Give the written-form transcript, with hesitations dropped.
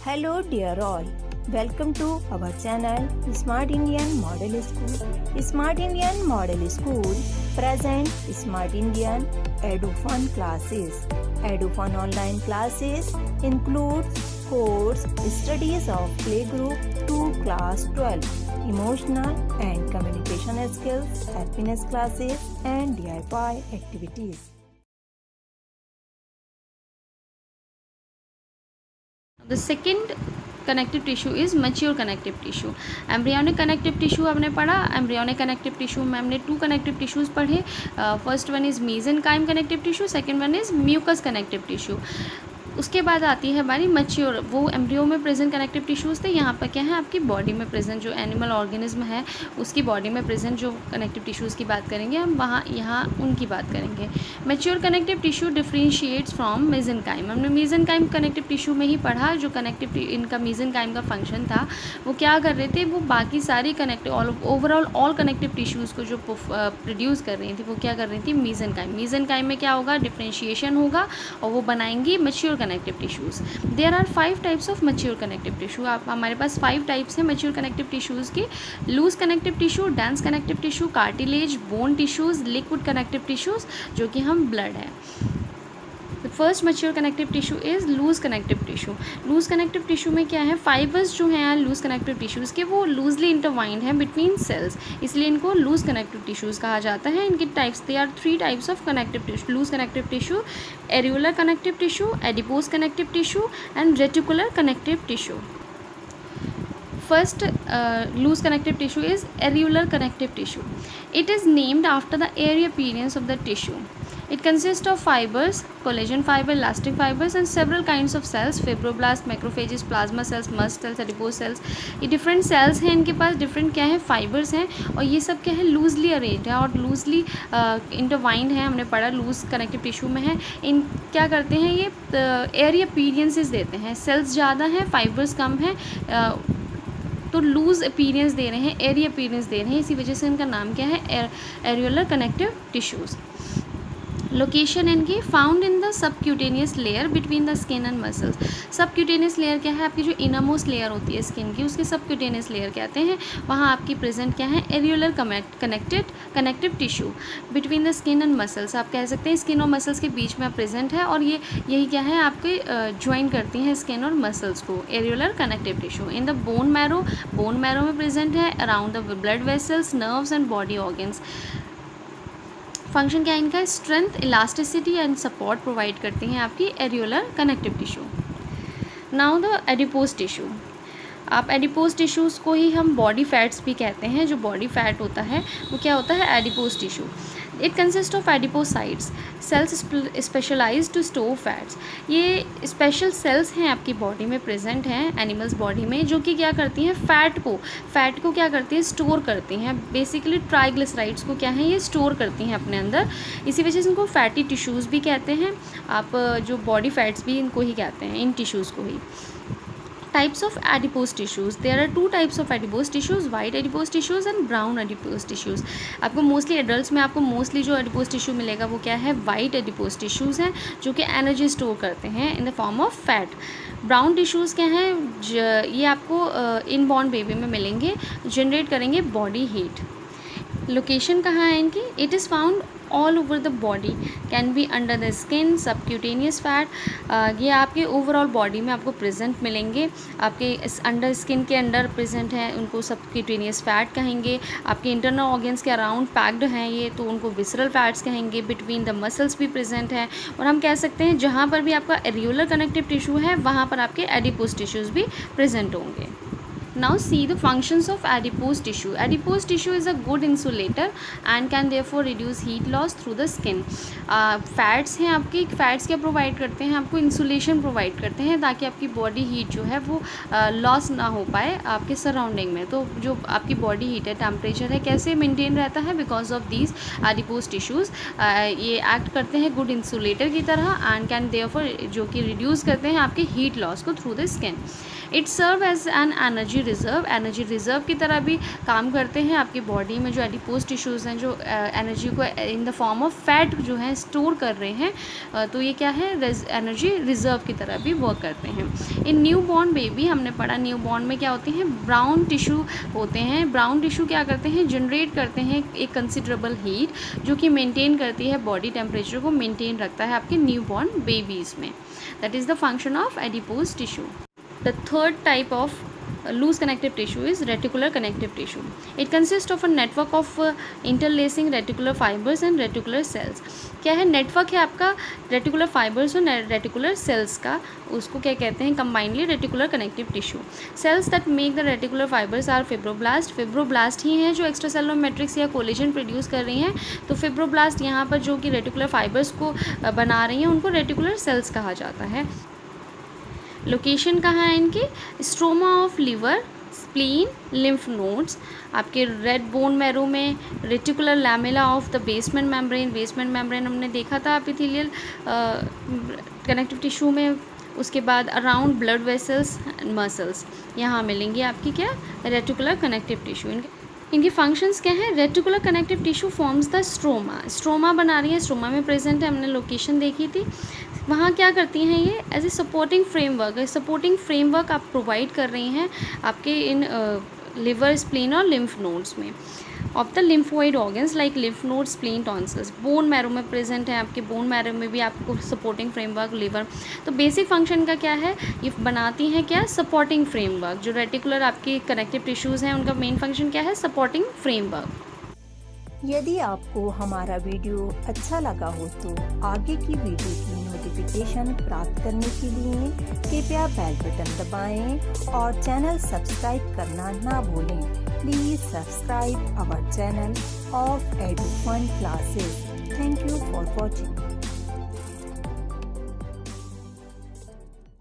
Hello dear all, welcome to our channel Smart Indian Model School. Smart Indian Model School present Smart Indian EduFun classes. EduFun online classes includes course studies of playgroup to class 12, emotional and communication skills, happiness classes and DIY activities. The second connective tissue is mature connective tissue. Embryonic connective tissue हमने पढ़ा. Embryonic connective tissue में हमने 2 connective tissues पढ़े. First one is mesenchyme connective tissue, second one is mucous connective tissue. उसके बाद आती है हमारी मैच्योर, वो एम्ब्रियो में प्रेजेंट कनेक्टिव टिश्यूज़ थे. यहाँ पर क्या है, आपकी बॉडी में प्रेजेंट जो एनिमल ऑर्गेनिज्म है उसकी बॉडी में प्रेजेंट जो कनेक्टिव टिश्यूज़ की बात करेंगे हम, वहाँ यहाँ उनकी बात करेंगे. Mature connective tissue differentiates from mesenchyme. हमने मेसेनकाइम कनेक्टिव टिश्यू में ही पढ़ा. जो कनेक्टिव इनका मेसेनकाइम का फंक्शन था वो क्या कर रहे थे, वो बाकी सारी connective overall all connective tissues को जो प्रोड्यूस कर रही थी वो क्या कर रही थी, मेसेनकाइम. मेसेनकाइम में क्या होगा, डिफ्रेंशिएशन होगा और वो बनाएंगी mature connective tissues. There are 5 types of mature connective tissue. आप हमारे पास 5 टाइप्स हैं मैच्योर कनेक्टिव टिश्यूज़ की. Loose connective tissue, dense connective tissue, cartilage, bone tissues, liquid connective tissues जो कि हम ब्लड है. The first mature connective tissue is loose connective tissue. Loose connective tissue में क्या है, फाइबर्स जो हैं लूज कनेक्टिव टिश्यूज़ के वो लूजली इंटरवाइंड हैं बिटवीन सेल्स, इसलिए इनको लूज कनेक्टिव टिश्यूज़ कहा जाता है. इनके types, they are 3 types of connective tissue. Loose connective tissue, areolar connective tissue, adipose connective tissue and reticular connective tissue. First loose connective tissue is areolar connective tissue. It is named after the area appearance of the tissue. It consists of fibers, collagen fiber, elastic fibers and several kinds of cells, fibroblasts, macrophages, plasma cells, mast cells, adipose cells. ये different cells हैं, इनके पास different क्या है, fibers हैं और ये सब क्या है, loosely arranged है और loosely intertwined है. हमने पढ़ा loose connective tissue में है. इन क्या करते हैं, ये area appearances देते हैं. cells ज़्यादा हैं, fibers कम हैं, तो लूज़ अपीयरेंस दे रहे हैं, एरी अपीयरेंस दे रहे हैं, इसी वजह से इनका नाम क्या है, एरियुलर कनेक्टिव टिश्यूज़. लोकेशन इनकी found in the subcutaneous layer between the skin and muscles. Subcutaneous layer क्या है, आपकी जो इनरमोस्ट लेयर होती है स्किन की, उसके सबक्यूटेनियस लेयर कहते हैं. वहाँ आपकी प्रेजेंट क्या है, areolar connective tissue between the skin and muscles. आप कह सकते हैं स्किन और मसल्स के बीच में आप प्रेजेंट है और ये यही क्या है, आपके ज्वाइन करती हैं स्किन और मसल्स को. Areolar connective tissue in the bone marrow में प्रेजेंट है, around the blood vessels, nerves and body organs. Function क्या है इनका, strength, elasticity and support provide करती हैं आपकी areolar connective tissue. Now the adipose tissue. आप एडिपोज टिश्यूज़ को ही हम बॉडी फैट्स भी कहते हैं. जो बॉडी फैट होता है वो क्या होता है, adipose tissue. It consist of adipocytes, cells specialise to store fats. ये स्पेशल सेल्स हैं आपकी बॉडी में प्रेजेंट हैं, एनिमल्स बॉडी में, जो कि क्या करती हैं, फैट को क्या करती हैं, स्टोर करती हैं. बेसिकली ट्राइग्लिसराइड्स को क्या है, ये स्टोर करती हैं अपने अंदर. इसी वजह से इनको फैटी टिश्यूज़ भी कहते हैं. आप जो बॉडी फैट्स भी इनको ही कहते हैं, इन टिश्यूज़ को ही. Types of adipose tissues. There are 2 types of adipose tissues, white adipose tissues and brown adipose tissues. आपको मोस्टली एडल्ट्स में आपको मोस्टली जो adipose tissue मिलेगा वो क्या है, white adipose tissues हैं जो कि एनर्जी स्टोर करते हैं in the form of fat. Brown tissues क्या हैं, ये आपको इनबॉर्न बेबी में मिलेंगे, जनरेट करेंगे बॉडी हीट. लोकेशन कहाँ है इनकी, it is found all over the body, can be under the skin, subcutaneous fat. ये आपके ओवरऑल बॉडी में आपको प्रेजेंट मिलेंगे. आपके अंडर स्किन के अंडर प्रेजेंट हैं, उनको सबक्यूटेनियस फैट कहेंगे. आपके इंटरनल ऑर्गन्स के अराउंड पैक्ड हैं ये, तो उनको विसरल फैट्स कहेंगे. बिटवीन द मसल्स भी प्रेजेंट हैं और हम कह सकते हैं जहाँ पर भी आपका एरियुलर कनेक्टिव टिश्यू है वहाँ पर आपके एडिपोज टिश्यूज़ भी प्रेजेंट होंगे. Now see the functions of adipose tissue. Adipose tissue is a good insulator and can therefore reduce heat loss through the skin. Fats हैं आपकी, फैट्स क्या प्रोवाइड करते हैं आपको, इंसुलेशन प्रोवाइड करते हैं ताकि आपकी बॉडी हीट जो है वो लॉस ना हो पाए आपके सराउंडिंग में. तो जो आपकी बॉडी हीट है, टेम्परेचर है, कैसे मेंटेन रहता है, because of these adipose tissues. ये एक्ट करते हैं गुड इंसुलेटर की तरह एंड कैन देयरफॉर, जो कि रिड्यूस करते हैं आपके हीट लॉस को through the skin. It serve as an energy energy reserve की तरह भी काम करते हैं। आपकी बॉडी में जो एडिपोज टिश्यूज़ हैं जो एनर्जी को in the form of fat जो है स्टोर कर रहे हैं, तो ये क्या है, एनर्जी रिजर्व की तरह भी वर्क करते हैं। इन न्यू बॉर्न बेबी हमने पढ़ा, न्यू बॉर्न में क्या होते हैं, ब्राउन टिश्यू होते हैं। ब्राउन टिश्यू क्या करते हैं, जनरेट करते हैं एक कंसिडरेबल हीट जो कि मेंटेन करती है, बॉडी टेम्परेचर को मेंटेन रखता है आपके न्यू बॉर्न बेबीज़ में। That is the function of adipose tissue. The third type of loose connective tissue is reticular connective tissue. It consists of a network of interlacing reticular fibers and reticular cells. क्या है, network है आपका reticular fibres और reticular cells का, उसको क्या कहते हैं, combinedly reticular connective tissue. Cells that make the reticular fibres are fibroblast. Fibroblast ही हैं जो एक्स्ट्रा सेलुलर मैट्रिक्स या कोलेजन प्रोड्यूस कर रही हैं। तो फिब्रोब्लास्ट यहाँ पर जो कि रेटिकुलर फाइबर्स को बना रही हैं उनको रेटिकुलर सेल्स कहा जाता है। लोकेशन कहाँ है इनकी, stroma of liver, spleen, lymph nodes, आपके रेड बोन मैरो में, reticular lamella of the basement membrane. Basement membrane हमने देखा था एपिथेलियल कनेक्टिव टिश्यू में। उसके बाद around blood vessels and muscles, यहाँ मिलेंगी आपकी क्या, रेटिकुलर कनेक्टिव टिश्यू। इनके फंक्शंस क्या हैं, reticular connective tissue forms the stroma. Stroma बना रही है, स्ट्रोमा में प्रेजेंट है, हमने लोकेशन देखी थी। वहाँ क्या करती हैं ये, as a supporting framework, supporting framework आप प्रोवाइड कर रही हैं आपके इन लिवर, स्प्लीन और लिम्फ नोड्स में of the lymphoid organs like lymph node, spleen, tonsils. Bone marrow में प्रेजेंट है, आपके बोन मैरो में भी आपको सपोर्टिंग फ्रेमवर्क, लिवर। तो बेसिक फंक्शन का क्या है, ये बनाती हैं क्या, सपोर्टिंग फ्रेमवर्क। जो रेटिकुलर आपकी कनेक्टिव टिश्यूज़ हैं उनका मेन फंक्शन क्या है, सपोर्टिंग फ्रेमवर्क। यदि आपको हमारा वीडियो अच्छा लगा हो तो आगे की वीडियो की नोटिफिकेशन प्राप्त करने के लिए कृपया बेल बटन दबाएं और चैनल सब्सक्राइब करना ना भूलें। Please subscribe our channel of Edufun classes. Thank you for watching.